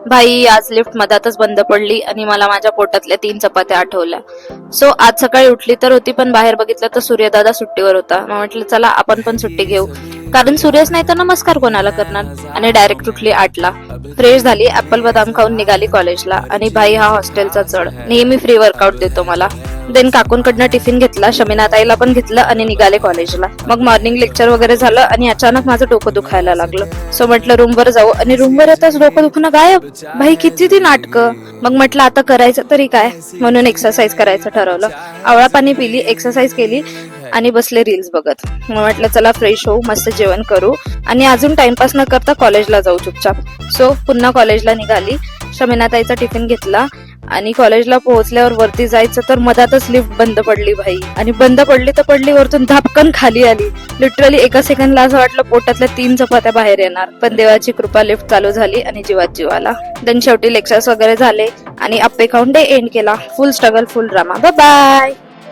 भाई आज लिफ्ट मधातच बंद पडली आणि मला माझ्या पोटातल्या 3 चपात्या आठवल्या. सो आज सकाळी उठली तर होती, पण बाहेर बघितलं तर सूर्यदादा सुट्टीवर होता. मग म्हटलं चला आपण पण सुट्टी घेऊ, कारण सूर्यच नाही तर नमस्कार कोणाला करणार. आणि डायरेक्ट उठली 8ला, फ्रेश झाली, ऍपल बदाम खाऊन निघाली कॉलेजला. आणि भाई हा हॉस्टेलचा चढ नेहमी फ्री वर्कआउट देतो मला. देन काकूंकडनं टिफिन घेतला, शमीनाताईला पण घेतलं आणि निघाले कॉलेजला. मग मॉर्निंग लेक्चर वगैरे झालं आणि अचानक माझं डोकं दुखायला लागलं. सो म्हटलं रूमवर जाऊ, आणि रूमवर येताच डोकं दुखणं गायब. भाई किती ती नाटकं. मग म्हटलं आता करायचं तरी काय, म्हणून एक्सरसाइज करायचं ठरवलं. आवळा पाणी पिली, एक्सरसाइज केली आणि बसले रील्स बघत. मग म्हटलं चला फ्रेश होऊ, मस्त जेवण करू आणि अजून टाइमपास न करता कॉलेजला जाऊ चुपचाप. सो पुन्हा कॉलेजला निघाली, शमीनाताईचा टिफिन घेतला आणि कॉलेजला पोहोचल्यावर वरती जायचं तर मधातच लिफ्ट बंद पडली भाई. आणि बंद पडली तर पडली, वरतून धापकन खाली आली. लिटरली एका सेकंडला असं वाटलं पोटातल्या 3 चपात्या बाहेर येणार. पण देवाची कृपा, लिफ्ट चालू झाली आणि जीवात जीव आला. देन शेवटी लेक्चर्स वगैरे झाले आणि अप्पे खाऊन डे एंड केला. Full struggle, full drama. Bye bye.